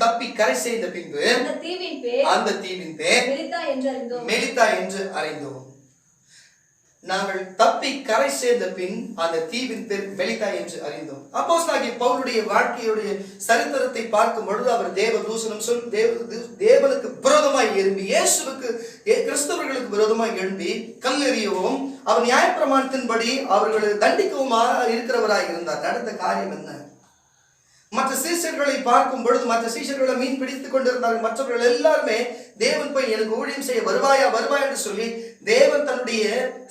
தப்பி கரை சேர்ந்த பின்பு அந்த தீவின் பேர் மெலிதா என்று அறிந்தோம். நாங்கள் தப்பி கரை சேர்ந்த பின் அந்த தீவின் பேர் மெலிதா என்று அறிந்தோம். அப்போஸ்தலனாகிய பவுலுடைய வாழ்க்கையுடைய சரித்திரத்தை பார்க்கும் பொழுது அவர் தேவ தூஷணம் தேவனுக்கு விரோதமாய் எழும்பி, இயேசுவுக்கு கிறிஸ்தவர்களுக்கு விரோதமாய் எழும்பி கல்லெறியவும் அவர் நியாயப்பிரமாணத்தின்படி அவர்களை தண்டிக்கவும் இருக்கிறவராய் இருந்தார். நடந்த காரியம் என்ன? மற்ற சீஷர்களை பார்க்கும் பொழுது மற்ற சீஷர்களை மீன் பிடித்துக் கொண்டிருந்தார்கள். மற்றவர்கள் எல்லாருமே தேவன் போய் எனக்கு ஊழியம் செய்ய வருவாயா வருவாய் என்று சொல்லி தேவன் தன்னுடைய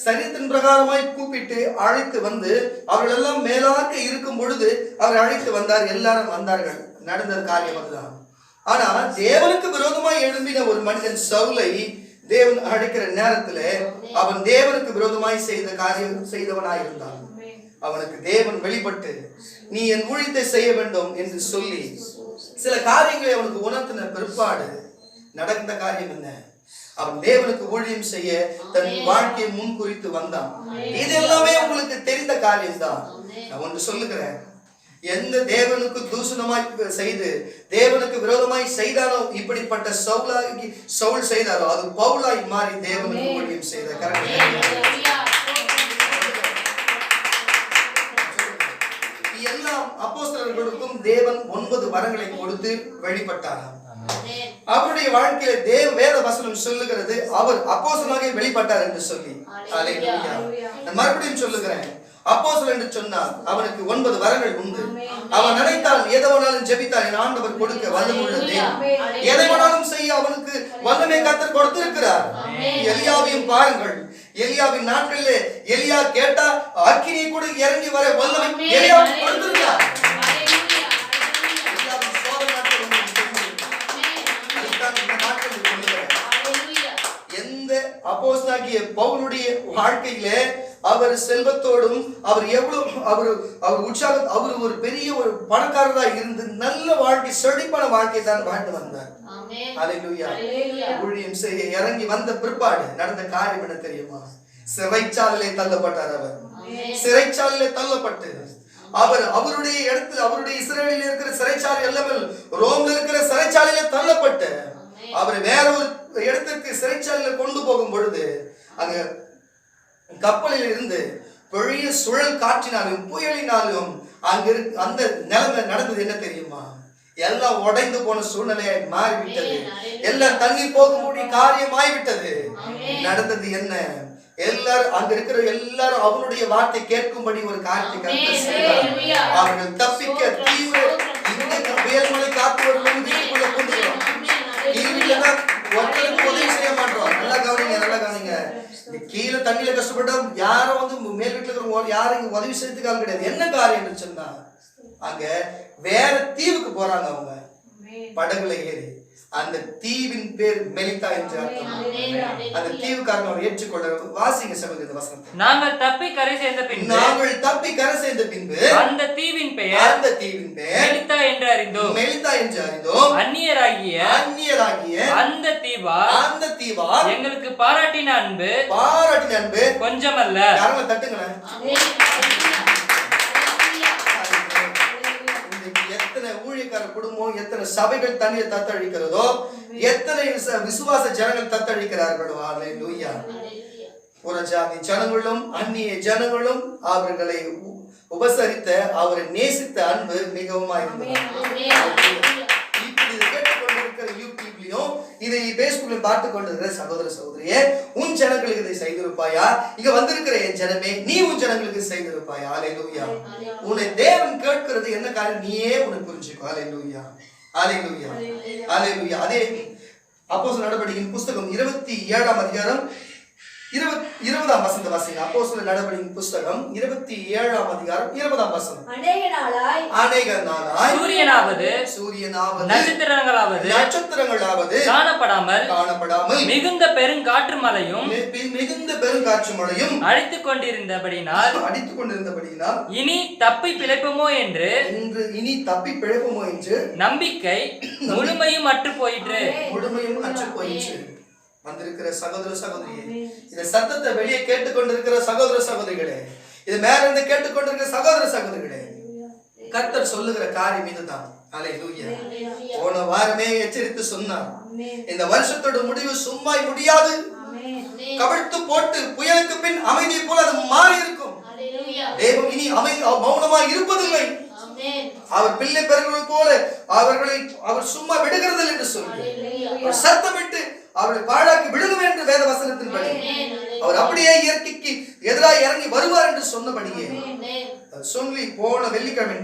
சரீரத்தின் பிரகாரமாய் கூப்பிட்டு அழைத்து வந்து அவர்கள் எல்லாம் மேலாக இருக்கும் பொழுது அவர் அழைத்து வந்தார். எல்லாரும் வந்தார்கள். நடந்த காரியம் அதுதான். ஆனா தேவனுக்கு விரோதமாய் எழும்பின ஒரு மனிதன் சவுலை தேவன் அழைக்கிற நேரத்தில் அவன் தேவனுக்கு விரோதமாய் செய்த காரியம் செய்தவனாய் இருந்தான். அவனுக்கு தேவன் வெளிப்பட்டு நீ என் ஊழியத்தை செய்ய வேண்டும் என்று சொல்லி சில காரியங்களை அவனுக்கு உணர்த்தின பிற்பாடு நடந்த காரியம் என்ன? அவன் தேவனுக்கு ஊழியம் செய்ய தன் வாழ்க்கையை முன் குறித்து வந்தான். இது எல்லாமே உங்களுக்கு தெரிந்த காரியம் தான். நான் ஒன்று சொல்லுகிறேன், எந்த தேவனுக்கு தூஷணமாய் செய்து தேவனுக்கு விரோதமாய் செய்தானோ, இப்படிப்பட்ட சவுல் செய்தாரோ அது பவுலாய் மாறி தேவனுக்கு ஊழியம் செய்த எல்லா அப்போஸ்தலர்களுக்கும் தேவன் 9 வரங்களை கொடுத்து வெளிப்பட்டார். அவருடைய வாழ்க்கையில வேத வசனம் சொல்லுகிறது அவர் அப்போஸ்தலனாக வெளிப்பட்டார் என்று சொல்லி. அல்லேலூயா. நான் மறுபடியும் சொல்லுகிறேன், அப்போஸ்தலன் என்று சொன்னால் அவனுக்கு 9 வரங்கள் உண்டு. அவன் நினைத்தால் எதை வேணாலும் ஜெபித்தால் என் ஆண்டவர் கொடுக்க வல்லமுள்ள தேவன். எதை வேணாலும் செய்ய அவனுக்கு வல்லமை கர்த்தர் கொடுத்திருக்கிறார். எலியாவையும் பாருங்கள், எலியாவின் நாட்களிலே எலியா கேட்டா அக்கினியை கூட இறங்கி வர வல்லமை எலியாவுக்கு கொடுத்திருக்கிறார். எந்த அப்போஸ்தலனாகிய பவுலுடைய வாழ்க்கையிலே அவர் செல்வத்தோடும் அவர் எவ்வளவு அவர் உற்சாக அவர் ஒரு பெரிய ஒரு பணக்காரராக இருந்து நல்ல வாழ்க்கை செழிப்பான வாழ்க்கை தான் வாழ்ந்து வந்தார். அல்லேலூயா. ஊழியம் செய்ய இறங்கி வந்த பிற்பாடு நடந்த காரியம் என்ன தெரியுமா? சிறைச்சாலையிலே தள்ளப்பட்டார். அவர் சிறைச்சாலையிலே தள்ளப்பட்டு அவருடைய இடத்துல அவருடைய இஸ்ரவேலில் இருக்கிற சிறைச்சாலை எல்லாமல் ரோம்ல இருக்கிற சிறைச்சாலையிலே தள்ளப்பட்டு அவர் வேற ஒரு இடத்திற்கு சிறைச்சாலையில கொண்டு போகும் பொழுது அங்க கப்பலில் இருந்து பெரிய சுழல் காற்றினாலும் புயலினாலும் அங்க அந்த நிலைமை நடந்தது என்ன தெரியுமா? எல்லாம் உடைந்து போன சூழ்நிலையாய் மாறிவிட்டது. எல்லாம் தண்ணீர் போகக்கூடிய காரியமாய்விட்டது. நடந்தது என்ன? எல்லாரும் அங்க இருக்கிற எல்லாரும் அவனுடைய வார்த்தை கேட்கும்படி ஒரு காரியத்தை அவர்கள் தப்பிக்க தீவிர வேல்மலை காத்துவர்கள் வீட்டுக்குள்ள கொண்டுகிறோம். ஒருத்தருக்கு உதவி செய்ய மாட்டோம். நல்லா கவனிங்க, நல்லா கவனிங்க. கீழே தண்ணியில கஷ்டப்பட்டா யாரும் மேல் வீட்டுல இருக்கிறவங்க யாரும் இங்க உதவி செய்யறதுக்கு ஆள் கிடையாது. என்ன காரியம் சொன்னா அங்க வேற தீவுக்கு போறாங்க. அவங்க படகுல ஏறி அந்த தீவின் பேர் மெலிதா என்று அர்த்தம். அந்த தீவுக்காரன் அவர் ஏற்றுக்கொள்ள வாசிங்க சகோதரி வசனம். நாங்கள் தப்பி கரை சேர்ந்த பின்பு அந்த தீவின் பெயர் மெலிதா என்று அறிந்தோம். அந்நியராகிய அந்த தீவா எங்களுக்கு பாராட்டின அன்பு கொஞ்சமல்ல. யாரும் தட்டுங்களேன். ஊழியக்கார குடும்பம் எத்தனை சபைகள் தண்ணீர் தத்தளிக்கிறதோ, எத்தனை விசுவாச ஜனங்கள் தத்தளிக்கிறார்களோ, அல்லேலூயா. புறஜாதி ஜனங்களும் அந்நிய ஜனங்களும் அவர்களை உபசரித்த அவரை நேசித்த அன்பு மிகவும் இதை பேஸ்புக்ல பார்த்து கொண்டிருக்கிற சகோதர சகோதரியே, உன் ஜனங்களுக்கு இதை செய்திருப்பாயா? இங்க வந்திருக்கிற என் ஜனமே, நீ உன் ஜனங்களுக்கு செய்திருப்பாயா? அல்லேலூயா. உன்னை தேவன் கேட்கிறது என்ன காரியம் நீயே உனக்கு புரிஞ்சுக்கோ. அல்லேலூயா, அல்லேலூயா, அல்லேலூயா. அதே அப்போஸ்தலர் நடவடிக்கையின் புஸ்தகம் 27ஆம் அதிகாரம் 20ஆம் வசனம் வாசிங்க. அப்போஸ்தலர் நடவடிக்கையின் புஸ்தகம் 27ஆம் அதிகாரம் 20ஆம் வசனம். அநேக நாளாய் சூரியனாவது நட்சத்திரங்களாவது காணப்படாமல் மிகுந்த பெருங்காற்று மழையும் அடித்துக் கொண்டிருந்தபடியினால் இனி தப்பி பிழைப்போமோ என்று நம்பிக்கை முழுமையும் அற்று போயிற்று. வந்திருக்கிற சகோதர சகோதரியே, இந்த சத்தத்தை வெளியே கேட்டுக்கொண்டிருக்கிற சகோதர சகோதரிகளே, இது மேல இருந்து கேட்டுக்கொண்டிருக்கிற சகோதர சகோதரிகளே, கர்த்தர் சொல்லுகிற காரியம் இதுதான். அல்லேலூயா. போன வாரமே எச்சரித்து சொன்னார், இந்த வருஷத்தோட முடிவு சும்மா முடியாது. கவிழ்த்து போட்டு புயலுக்கு பின் அமைதி போல அது மாறி இருக்கும். தேவன் இனி மௌனமாய் இருப்பதில்லை. அவர் பிள்ளை பெறுவது போல அவர் சும்மா விடுகிறதில்லை என்று சொல்லி சத்தமிட்டு அவரை பாழாக்கி விடுங்க என்று வேத வசனத்தின்படி அவர் அப்படியே இயற்கைக்கு எதிராக இறங்கி வருவார் என்று சொன்னபடியே சொல்லி போன வெள்ளிக்கிழமை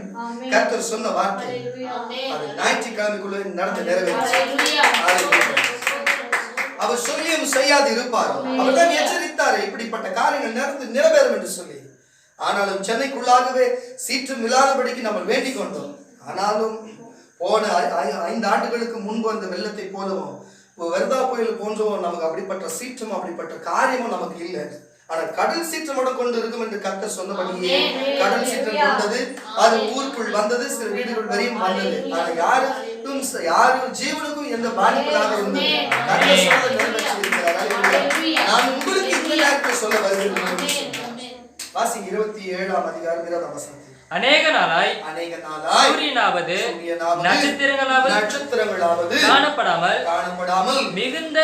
கர்த்தர் சொன்ன வார்த்தை அது ஞாயிற்றுக்கிழமைக்குள்ள நடந்து நிறைவேறிச்சு. அவர் சொல்லியும் செய்யாது இருப்பார். அவர் தான் எச்சரித்தார் இப்படிப்பட்ட காரியங்கள் நடந்து நிறைவேறும் என்று சொல்லி. ஆனாலும் சென்னைக்குள்ளாகவே சீற்றம் இல்லாதபடிக்கு நம்ம வேண்டிக் கொண்டோம். ஆனாலும் போன 5 ஆண்டுகளுக்கு முன்பு அந்த வெள்ளத்தை போலவும் வெர்தா புயல் போன்றவும் நமக்கு அப்படிப்பட்ட சீற்றம் அப்படிப்பட்ட காரியமும் நமக்கு இல்லை. ஆனால் கடல் சீற்றமோட கொண்டு இருக்கும் என்று கர்த்தர் சொன்னபடியே கடல் சீற்றம் கொண்டது, அது ஊருக்குள் வந்தது, சில வீடுகள் வரையும் வந்தது. ஆனால் யாரும் ஜீவனுக்கும் எந்த பாதிப்புகளாக இருந்தது. நான் உங்களுக்கு இந்த நேரத்தில் சொல்ல வருகிறேன். வாசிங்க 27ஆம் அதிகாரம் 20ஆம் வசனம். அநேக நாளாய் சூரியனாவது நட்சத்திரங்களாவது காணப்படாமல் மிகுந்த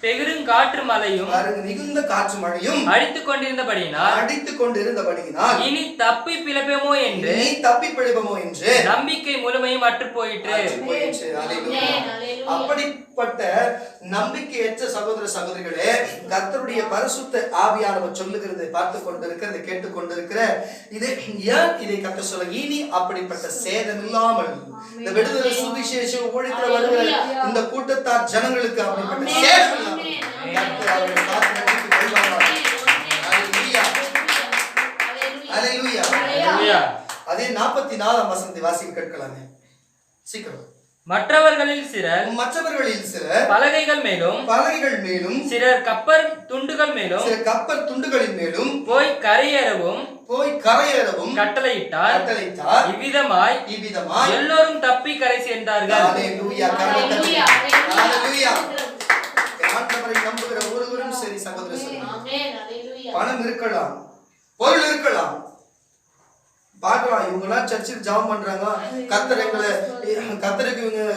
பெருங்காற்று மழையும் அடித்துக் கொண்டிருந்தபடியினால் இனி தப்பி பிழைப்போமோ என்று நம்பிக்கை முழுமையும் அற்று போயிற்று. அப்படிப்பட்ட நம்பிக்கையற்ற சகோதர சகோதரிகளே, கர்த்தருடைய பரிசுத்த ஆவியானவர் சொல்லுகிறது, பார்த்து கொண்டிருக்கிறது, கேட்டுக் கொண்டிருக்கிற இதை ஏன் இதை கர்த்தர் சொல்ல, இனி அப்படிப்பட்ட சேதம் இல்லாமல் இந்த விடுதலை சுவிசேஷ ஊழியத்தில் வருகிற இந்த கூட்டத்தார் ஜனங்களுக்கு அப்படிப்பட்ட சேதம் இல்லாமல் கர்த்தர் அவர்களை காத்து நடத்தி கொள்வார். அல்லேலூயா. அல்லேலூயா. அதே 44ஆம் வசனத்தை வாசிக்க கேட்கலாமே சீக்கிரம். மற்றவர்களில் சிலர் பலகைகள் மேலும் சிலர் கப்பல் துண்டுகளின் மேலும் போய் கரையேறவும் கட்டளையிட்டார். இவ்விதமாய் எல்லோரும் தப்பி கரை சேர்ந்தார்கள். நம்புகிற ஒருவரும் சரி சகோதர சகோதரி, பணம் இருக்கலாம், பொருள் இருக்கலாம், பார்க்கலாம், இவங்கெல்லாம் சர்ச்சுக்கு ஜெபம் பண்றாங்க, கர்த்தருக்கு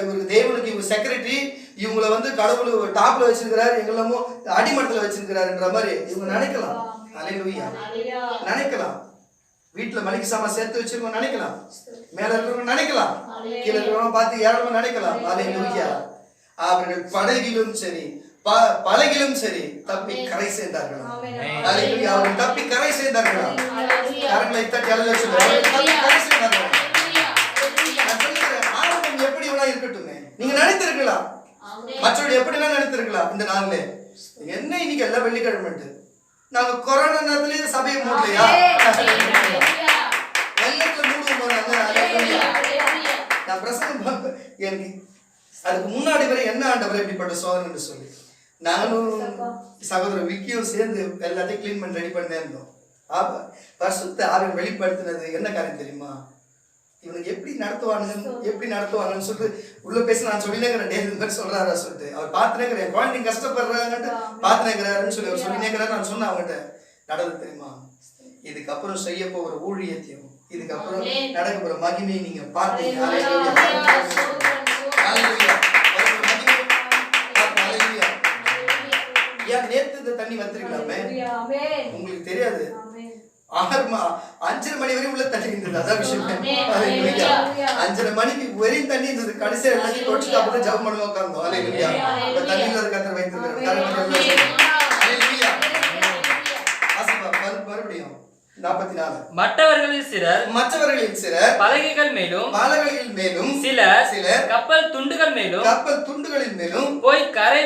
இவருக்கு தேவனுக்கு இவங்க செக்ரட்டரி, இவங்கள கடவுள் டாப்ல வச்சிருக்கிறாரு, எங்கெல்லாமோ அடிமட்டத்துல வச்சிருக்கிறாருன்ற மாதிரி இவங்க நினைக்கலாம். அல்லேலூயா. நினைக்கலாம். வீட்டுல மளிகை சாமான் சேர்த்து வச்சிருக்கோம் நினைக்கலாம், மேல இருக்கிறவங்க நினைக்கலாம், கீழே இருக்கிறவங்க பார்த்து ஏராளமா நினைக்கலாம். அல்லேலூயா. அவர்கள் படகிலும் சரி பலகிலும் சரி தப்பி கரை சேர்ந்தார்கள். அல்லேலூயா. அவர்கள் தப்பி கரை சேர்ந்தார்கள். கரங்களை தட்டி அல்லேலூயா சொல்லுங்க. கரை சேர்ந்தார்கள். ஆரம்பம் எப்படி வேணா இருக்கட்டுமே, நீங்க நினைத்திருக்கலாம், மற்றவர்கள் எப்படிலாம் நினைத்திருக்கலாம். இந்த நாள்ல என்ன இன்னைக்கு எல்லாம் வெள்ளிக்கிழமை, நாங்க கொரோனா நேரத்திலேயே சபையை மூடலையா, வெள்ளத்துல மூடுவோம் போறாங்க. நான் பிரசங்கம் எனக்கு அதுக்கு முன்னாடி வரை என்ன ஆண்டவர் இப்படிப்பட்ட சோதனை என்று சொல்லி நானும் சகோதரர் விக்கியும் சேர்ந்து எல்லாத்தையும் கிளீன் பண்ணி ரெடி பண்ணே இருந்தோம். பரிசுத்த ஆவியை வெளிப்படுத்தினது என்ன காரியம் தெரியுமா, இவனுக்கு எப்படி நடத்துவாங்கன்னு சொல்லிட்டு உள்ள பேசி நான் சொல்லினேங்கிறேன். இந்த மாதிரி சொல்றாரா சொல்லிட்டு அவர் பார்த்துனேங்கிறேன், என் குழந்தைங்க கஷ்டப்படுறாங்கன்ட்டு பார்த்துனேங்கிறாருன்னு சொல்லி அவர் சொல்லினேங்கிறாரு. நான் சொன்னேன் அவங்ககிட்ட, நடந்து தெரியுமா, இதுக்கப்புறம் செய்ய போகிற ஊழியத்தையும் இதுக்கப்புறம் நடக்க போற மகிமையை நீங்க பார்த்தீங்க. நேத்து இந்த தண்ணி வந்திருக்கலாமே, உங்களுக்கு தெரியாது. 5:30 மணி வரை உள்ள தண்ணி இருந்தது. அதான் விஷயம். 5:30 மணிக்கு வெறும் தண்ணி இருந்தது. கடைசியா எல்லாத்தையும் தொடச்சிட்டு அப்பதான் ஜெபம் பண்ண உட்கார்ந்தோம். அல்லேலூயா. இப்ப தண்ணியில கர்த்தர் வைத்திருக்கிறார். மறுபடியும் 44. மற்றவர்களில் சிலர் பலகைகள் மேலும் சிலர் கப்பல் துண்டுகளின் மேலும் போய் கரை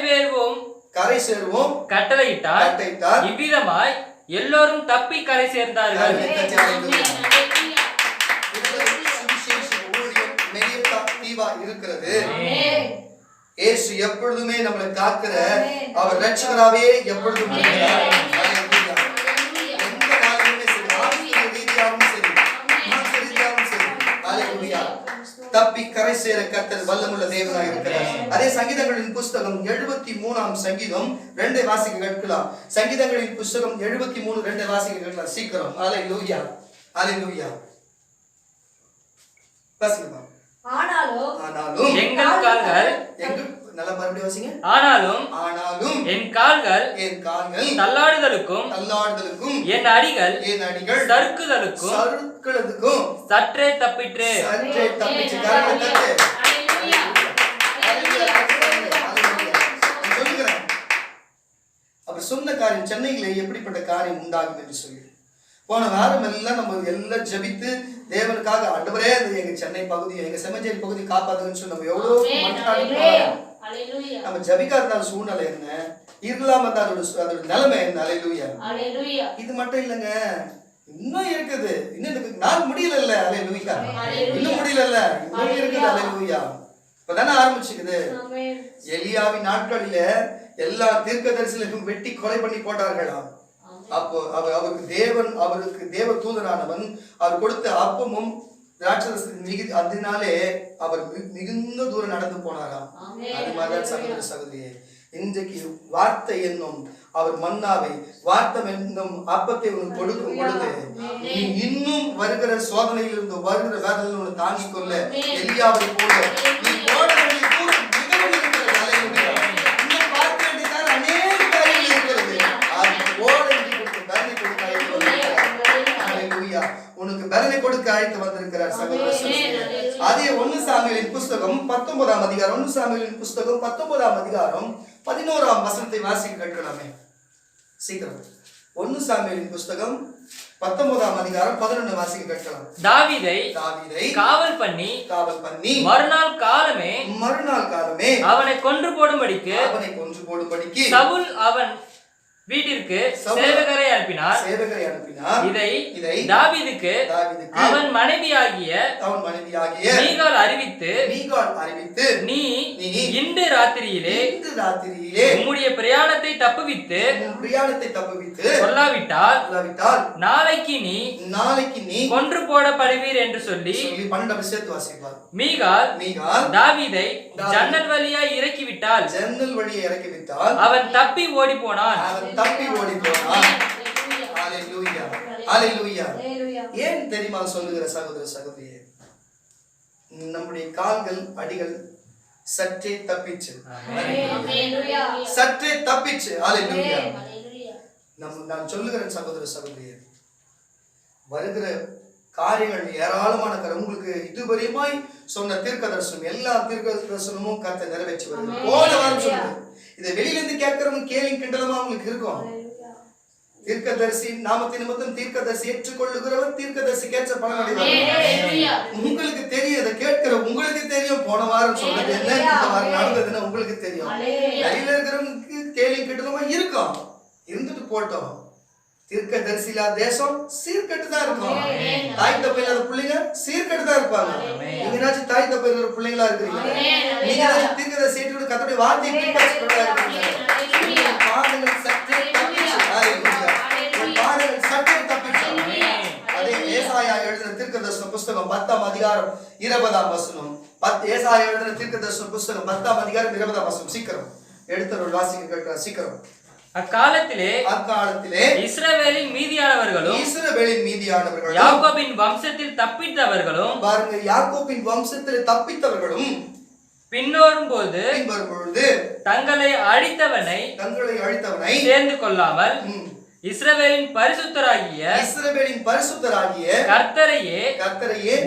சேர்வோம் கட்டளையிட்டார். இவ்விதமாய் எல்லோரும் தப்பி கரை சேர்ந்தார்கள். இருக்கிறது. இயேசு எப்பொழுதுமே நம்மளை காக்கிற அவர் ரட்சகராகவே எப்பொழுதும் தப்பி கரை சேர கர்த்தர் வல்லமுள்ள தேவனாக இருக்கிறார். அதே சங்கீதங்களின் புஸ்தகம் 73ஆம் சங்கீதம் 2 வாசிக்க கேட்கலாம். சங்கீதங்களின் புஸ்தகம் 73 2 வாசிக்க கேட்கலாம் சீக்கிரம். அல்லேலூயா. அல்லேலூயா. வாசிங்க. ஆனாலும் எங்கள் கால்கள் நல்ல மறுபடியும் வாசிங்க. ஆனாலும் என் கால்கள் தள்ளாடுதலுக்கும் என் அடிகள் சறுக்குதலுக்கும் சற்றே தப்பிற்று. அவர் சொன்ன காரியம் சென்னையில எப்படிப்பட்ட காரியம் உண்டாகும் என்று சொல்லி போன வாரம் எல்லாம் நம்ம எல்லாம் ஜெபித்து தேவனுக்காக ஆண்டவரே எங்க சென்னை பகுதி எங்க செம்மஞ்சேரி பகுதி காப்பாத்துன்னு சொல்லி நம்ம எவ்வளவு நம்ம ஜபிக்காத சூழ்நிலை என்ன இருக்கலாம் அதோட நிலைமை என்ன. அல்லேலூயா. இது மட்டும் இல்லைங்க, இன்னும் இருக்குது. இன்னும் நாள் முடியல. அல்லேலூயா. இன்னும் முடியல, இன்னும் இருக்குது. அல்லேலூயா. இப்பதானே ஆரம்பிச்சுக்குது. எலியாவின் நாட்களில எல்லா தீர்க்கதரிசிகளும் வெட்டி கொலை பண்ணி போட்டார்களாம். அப்போ அவருக்கு தேவ தூதனானவன் அவர் கொடுத்த அப்பமும் அதனாலே அவர் மிகுந்த தூரம் நடந்து போனாராம். அது மாதிரி சகோதர சகோதரியே, இன்றைக்கு வார்த்தை என்னும் அவர் மன்னாவை வார்த்தை என்னும் அப்பத்தை உனக்கு கொடுக்கும் பொழுது நீ இன்னும் வருகிற சோதனையில் இருந்து வருகிற வேதனையில் உன்னை தாங்கிக் கொள்ள எலியாவை போல நீ போட வேண்டிய தூரம் மிகவும் இருக்கிறது. இன்னும் பார்க்க வேண்டியதான் அநேக காரியங்கள் இருக்கிறது. அது போட பலனை கொடுக்க உனக்கு பலனை கொடுக்க அழைத்து வந்திருக்கிறார் சகோதர சகோதரியே. அதே 1 சாமுவேலின் புஸ்தகம் 19ஆம் அதிகாரம் 1 சாமுவேலின் புஸ்தகம் 19ஆம் அதிகாரம் 11ஆம் வசனத்தை வாசிக்க கேட்கலாமே சீக்கிரம். 1 சாமுவேலின் புஸ்தகம் 19ஆம் அதிகாரம் 11 வாசிக்க கேட்கலாம். தாவீதை காவல் பண்ணி மறுநாள் காலமே அவனை கொன்று போடும்படிக்கு சவுல் அவன் வீட்டிற்கு சேவகரை அனுப்பினார். இதை தாவீதுக்கு அவன் மனைவியாகிய மீகாள் அறிவித்து நீ இன்று ராத்திரியிலே உம்முடைய பிரயாணத்தை தப்புவித்து கொல்லாவிட்டால் நாளைக்கு நீ கொன்று போடப்படுவீர் என்று சொல்லி மீகாள் தாவீதை ஜன்னல் வழியாய் இறக்கிவிட்டால் அவன் தப்பி ஓடி போனான். ஏன் தெரியுமா சொல்லுகிற சகோதர சகோதரியே, நம்முடைய கால்கள் அடிகள் சற்றே தப்பிச்சு. நான் சொல்லுகிறேன் சகோதர சகோதரியே, வருகிற காரியங்கள் ஏராளமான உங்களுக்கு இதுவரையுமாய் சொன்ன தீர்க்க தரிசனம் எல்லா தீர்க்க தரிசனமும் கர்த்தர் நிறைவேற்றி வருகிறது. போன வாரம் சொல்லுங்க, இதை வெளியில இருந்து கேட்கிறவங்க கேள்வி கிண்டலமா உங்களுக்கு இருக்கும். தீர்க்கதரிசி நாமத்தின் நிமித்தம் தீர்க்கதரிசி ஏற்றுக்கொள்ளுகிறவர் தீர்க்கதரிசி கேட்ட பலன் அடைவார். உங்களுக்கு தெரியும், இதை கேட்கிற உங்களுக்கு தெரியும். போன வாரம் சொன்னது என்ன, இந்த வாரம் நடந்ததுன்னு உங்களுக்கு தெரியும். வெளியில இருக்கிறவங்களுக்கு கேள்வி கிண்டலமா இருக்கும், இருந்துட்டு போட்டோம். தீர்க்கதரிசி இல்லாத தேசம் சீர்கெட்டு தான் இருக்கும். தாய் தப்ப இல்லாத பிள்ளைங்க சீர்கெட்டு தான் இருப்பாங்க. நீங்கனாச்சும் தாய் தப்ப இருக்கிற பிள்ளைங்களா இருக்கிறீங்க. நீங்க தீர்க்கதரிசி ஏற்றுக்கொண்டு கர்த்தருடைய வார்த்தையை பின்பற்றுகிறவர்களா இருக்கீங்க. பாதங்கள் சற்றே தப்பிச்சு. அதே ஏசாயா எழுதின தீர்க்கதரிசன புஸ்தகம் 10ஆம் அதிகாரம் 20ஆம் வசனம். ஏசாயா எழுதின தீர்க்கதரிசன புஸ்தகம் 10ஆம் அதிகாரம் 20ஆம் வசனம். சீக்கிரம் எடுத்து வாசிக்க கேட்கிற சீக்கிரம். அக்காலத்திலே இஸ்ரவேலின் மீதியானவர்களும் யாக்கோபின் வம்சத்தில் தப்பித்தவர்களும் பாருங்க, யாக்கோபின் வம்சத்தில் தப்பித்தவர்களும் பின்னோரும் போது தங்களை அழித்தவனை சேர்ந்து கொள்ளாமல் இஸ்ரவேலின் பரிசுத்தராகிய கர்த்தரையே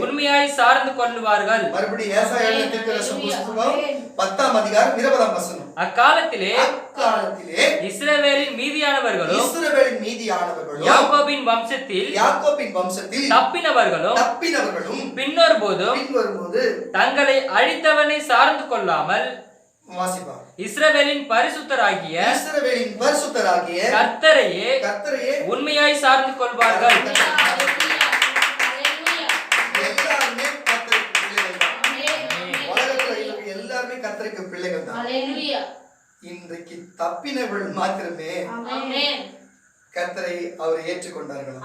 உண்மையாய் சார்ந்து கொள்ளுவார்கள். மறுபடியும் ஏசாயா தீர்க்கதரிசன புஸ்தகம் 10ஆம் அதிகாரம் 20ஆம் வசனம். அக்காலத்திலே இஸ்ரவேலின் மீதியானவர்களும் யாக்கோபின் வம்சத்தில் தப்பினவர்களும் பின்னொரு போது தங்களை அழித்தவனை சார்ந்து கொள்ளாமல் இஸ்ரவேலின் பரிசுத்தராகிய கர்த்தரையே உண்மையாய் சார்ந்து கொள்வார்கள். எல்லாருமே கர்த்தருக்கு பிள்ளைகள் தான். இன்றைக்கு தப்பினவர்கள் மாத்திரமே கர்த்தரை அவரை ஏற்றுக்கொண்டார்கள்.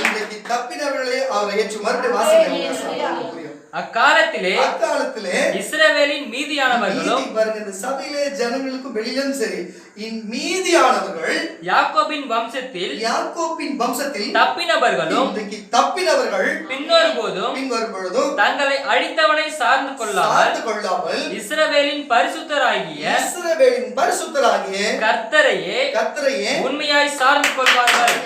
இன்றைக்கு தப்பினவர்களே அவரை ஏற்று மறுபடியும் வாசிக்க புரியும். அக்காலத்திலே இஸ்ரவேலின் மீதியானவர்களும் பாருங்க, இந்த சபையிலே ஜனங்களுக்கும் வெளியிலும் சரி, மீதியானவர்கள் யாக்கோபின் வம்சத்தில் தப்பினவர்களும் பின்வரும்போதும் தங்களை அழித்தவனை சார்ந்து கொள்ளாமல் இஸ்ரவேலின் பரிசுத்தராகிய கர்த்தரையே உண்மையாய் சார்ந்து கொள்வார்கள்.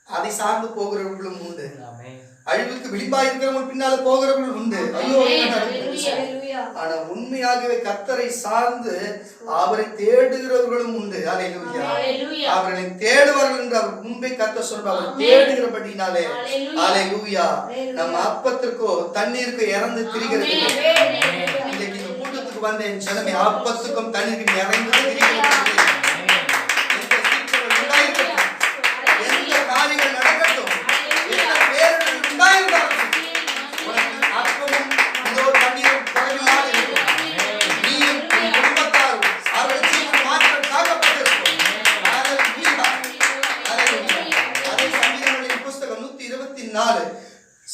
அதை சார்ந்து போகிறவர்களும் உண்டு, அழிவுக்கு விளிம்பாய் இருக்கிறவங்க பின்னால போகிறவர்கள் உண்டு. ஐயோ, ஆனா உண்மையாகவே கர்த்தரை சார்ந்து அவரை தேடுகிறவர்களும் உண்டு. அல்லேலூயா. அவர்களை தேடுவார்கள் என்று அவர் முன்பே கர்த்தர் சொல்றார். அவர் தேடுகிறபடினாலே அல்லேலூயா நம்ம அப்பத்திற்கோ தண்ணீருக்கு இறந்து திரிகிறது. இன்னைக்கு இந்த கூட்டத்துக்கு வந்த என் ஜனமே, அப்பத்துக்கும் தண்ணீருக்கு இறந்து திரிகிறது.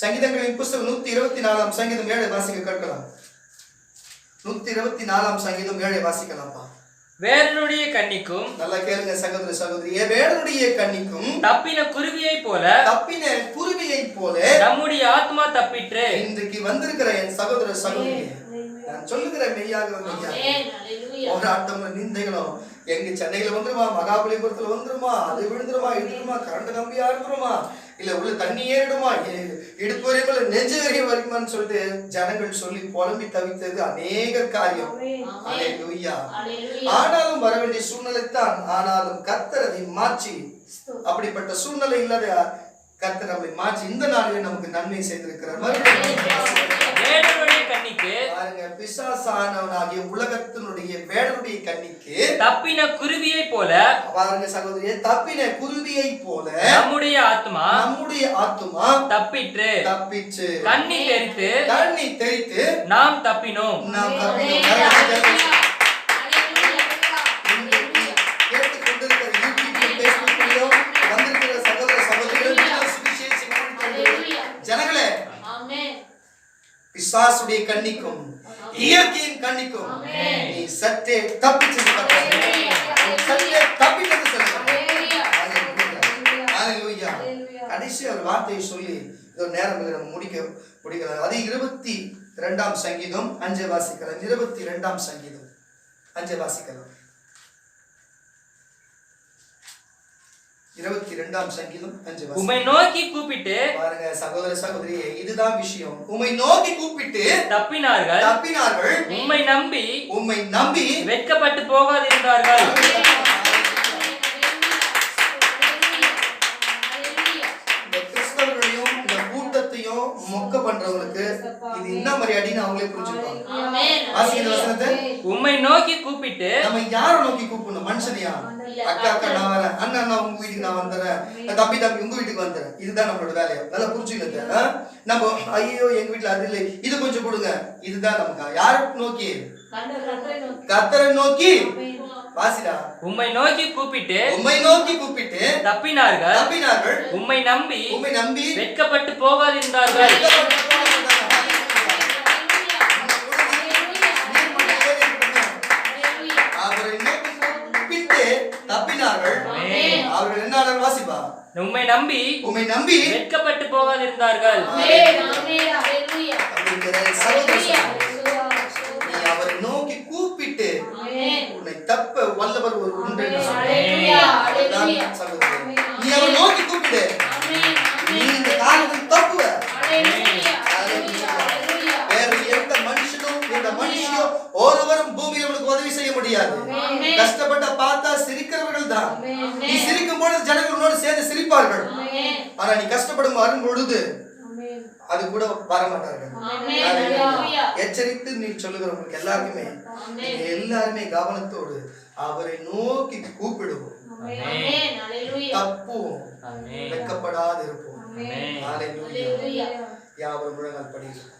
சங்கீதங்களின் புஸ்தகம் 124 சங்கீதம் 7 வாசிக்க கேட்கலாம். 124 சங்கீதம் 7 வாசிக்கலாம்ப்பா. வேடனுடைய கண்ணிக்கும், நல்லா கேளுங்க சகோதர சகோதரியே, வேடனுடைய கண்ணிக்கும் தப்பின குருவியை போல நம்முடைய ஆத்மா தப்பிற்று. இன்றைக்கு வந்திருக்கிற என் சகோதர சகோதரியே, நான் சொல்லுகிறேன் மெய்யாக போராட்டம் நிந்தைகளும் எங்க சென்னையில வந்துருமா, மகாபலிபுரத்துல வந்துருமா, அது விழுந்துருமா, இழுந்துருமா, கரண்ட் கம்பியா இருந்துருமா, இல்ல உள்ள தண்ணி ஏறிடுமா, இடுப்பு வரைக்கும் நெஞ்சு வரைக்கும் வரைக்குமான்னு சொல்லிட்டு ஜனங்கள் சொல்லி புலம்பி தவித்தது அநேக காரியம். அல்லேலூயா. ஆனாலும் வர வேண்டிய சூழ்நிலை தான், ஆனாலும் கர்த்தர் அதை மாற்றி, அப்படிப்பட்ட சூழ்நிலை இல்லாத கர்த்தர் நம்மை மாற்றி இந்த நாளிலே நமக்கு நன்மை செய்திருக்கிறார். பிசாசானவனாகிய உலகத்தினுடைய வேடனுடைய கண்ணிக்கு தப்பின குருவியை போல, பாருங்க சகோதரியே, தப்பின குருவியை போல நம்முடைய ஆத்துமா தப்பிற்று. கண்ணி தெரித்து நாம் தப்பினோம். பிசாசுடைய கண்ணிக்கும் இயற்கையின் கண்ணிக்கும் நீ சற்றே தப்பிச்சு கடைசி ஒரு வார்த்தையை சொல்லி ஒரு நேரம் நம்ம முடிக்கலாம். அது 22 சங்கீதம் 5 வாசிக்கலாம். 22 சங்கீதம் 5 வாசிக்கலாம். 22 சங்கீதம் 5 வாசிக்கலாம். உம்மை நோக்கி கூப்பிட்டு, பாருங்க சகோதர சகோதரியே, இதுதான் விஷயம். உம்மை நோக்கி கூப்பிட்டு தப்பினார்கள். உம்மை நம்பி வெட்கப்பட்டு போகாதிருந்தார்கள். இந்த கிறிஸ்தவர்களையும் இந்த கூட்டத்தையும் மொக்க பண்றவங்களுக்கு இது என்ன மாதிரி அடின்னு அவங்களே புரிஞ்சுப்பாங்க. வாசிக்கிற வசனத்தை, உம்மை நோக்கி கூப்பிட்டு, நம்ம யாரை நோக்கி கூப்பிடணும்? மனுஷனையா? அக்கா நான் வரேன், அண்ணா உங்க வீட்டுக்கு நான் வந்துறேன், தம்பி உங்க வீட்டுக்கு வந்துறேன். இதுதான் நம்மளோட வேலையை. நல்லா புரிஞ்சுக்கிட்டு நம்ம ஐயோ எங்க வீட்டுல அது இல்லை, இது கொஞ்சம் கொடுங்க, இதுதான் நமக்கு. யாரை நோக்கி? கர்த்தரை நோக்கி. வாசிடா. உம்மை நோக்கி கூப்பிட்டு தப்பினார்கள். உம்மை நம்பி வெட்கப்பட்டு போகாதிருந்தார்கள். அவர்கள் என்ன வாசிப்பா? உம்மை நம்பி வெட்கப்பட்டு போகாதிருந்தார்கள். நீ அவரை நோக்கி கூப்பிட்டு உன்னை தப்ப வல்லவர் ஒரு உண்டு. நீ அவரை நோக்கி கூப்பிட்டு நீ இந்த காலத்தில் தப்புவ. வேற எந்த மனுஷனும் இந்த மனுஷியோ ஒருவரும் பூமியில் உனக்கு உதவி செய்ய முடியாது. கஷ்டப்பட்ட பார்த்தா சிரிக்கிறவர்கள் தான். நீ சிரிக்கும் பொழுது ஜனங்கள் உன்னோடு சேர்ந்து சிரிப்பார்கள். ஆனா நீ கஷ்டப்படும் வரும் பொழுது அது கூட வரமாட்டார்கள். எச்சரித்து நீ சொல்லுகிறவங்களுக்கு எல்லாருமே கவனத்தோடு அவரை நோக்கி கூப்பிடுவோம், தப்புவோம், வெட்கப்படாது இருப்போம். யாவர் முழங்கால் படிக்கிறோம்.